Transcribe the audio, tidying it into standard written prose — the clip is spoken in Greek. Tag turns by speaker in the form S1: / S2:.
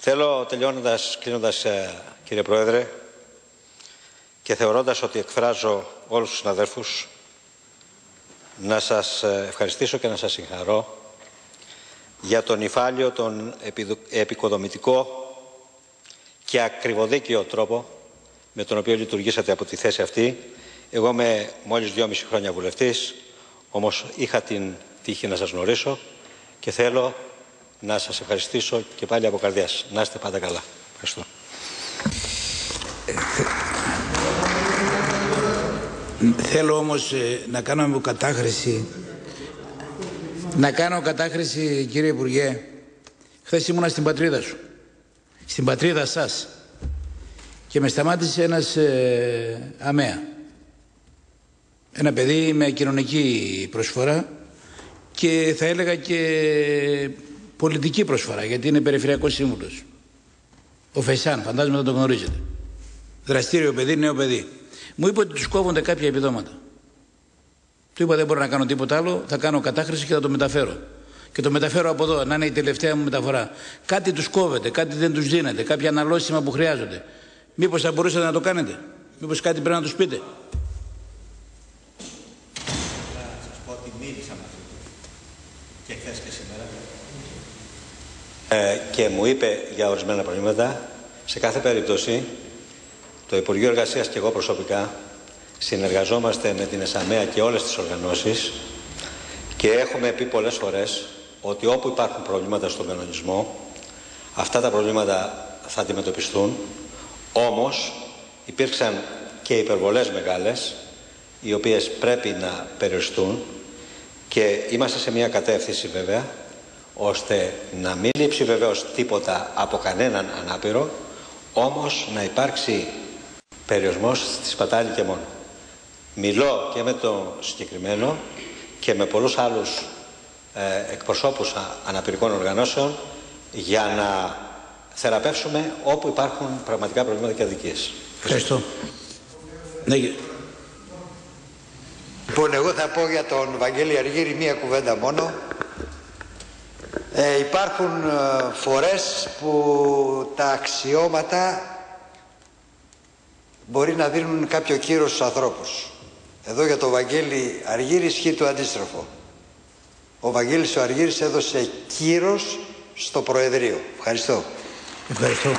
S1: Θέλω κλείνοντας, κύριε Πρόεδρε, και θεωρώντας ότι εκφράζω όλους τους συναδέλφους, να σας ευχαριστήσω και να σας συγχαρώ για τον νηφάλιο, τον επικοδομητικό και ακριβοδίκαιο τρόπο με τον οποίο λειτουργήσατε από τη θέση αυτή. Εγώ είμαι μόλις 2,5 χρόνια βουλευτής, όμως είχα την τύχη να σας γνωρίσω και θέλω να σας ευχαριστήσω και πάλι από καρδιάς. Να είστε πάντα καλά. Ευχαριστώ.
S2: Θέλω όμως να κάνω κατάχρηση, κύριε Υπουργέ. Χθες ήμουνα στην πατρίδα σου, στην πατρίδα σας, και με σταμάτησε ένας ΑΜΕΑ. Ένα παιδί με κοινωνική προσφορά και θα έλεγα και πολιτική προσφορά, γιατί είναι περιφερειακός σύμβουλος. Ο Φεϊσάν, φαντάζομαι θα τον γνωρίζετε. Δραστήριο παιδί, νέο παιδί. Μου είπε ότι τους κόβονται κάποια επιδόματα. Του είπα δεν μπορώ να κάνω τίποτα άλλο, θα κάνω κατάχρηση και θα το μεταφέρω. Και το μεταφέρω από εδώ, να είναι η τελευταία μου μεταφορά. Κάτι τους κόβεται, κάτι δεν τους δίνεται, κάποια αναλώσιμα που χρειάζονται. Μήπως θα μπορούσατε να το κάνετε, μήπως κάτι πρέπει να τους πείτε.
S1: Να σας πω ότι μίλησα μαζί του και χθες και σήμερα και μου είπε για ορισμένα προβλήματα. Σε κάθε περίπτωση το Υπουργείο Εργασίας και εγώ προσωπικά συνεργαζόμαστε με την ΕΣΑΜΕΑ και όλες τις οργανώσεις και έχουμε πει πολλές φορές ότι όπου υπάρχουν προβλήματα στον κανονισμό, αυτά τα προβλήματα θα αντιμετωπιστούν. Όμως υπήρξαν και υπερβολές μεγάλες, οι οποίες πρέπει να περιοριστούν, και είμαστε σε μια κατεύθυνση βέβαια, ώστε να μην λείψει βεβαίως τίποτα από κανέναν ανάπηρο, όμως να υπάρξει περιορισμός στη σπατάλη και μόνο. Μιλώ και με το συγκεκριμένο και με πολλούς άλλους εκπροσώπους αναπηρικών οργανώσεων για να θεραπεύσουμε όπου υπάρχουν πραγματικά προβλήματα και αδικίες.
S2: Ευχαριστώ. Ναι.
S3: Λοιπόν, εγώ θα πω για τον Βαγγέλη Αργύρη μία κουβέντα μόνο. Υπάρχουν φορές που τα αξιώματα μπορεί να δίνουν κάποιο κύρος στους ανθρώπους. Εδώ για τον Βαγγέλη Αργύρη ισχύει το αντίστροφο. Ο Βαγγέλης ο Αργύρης έδωσε κύρος στο Προεδρείο. Ευχαριστώ.
S2: Ευχαριστώ.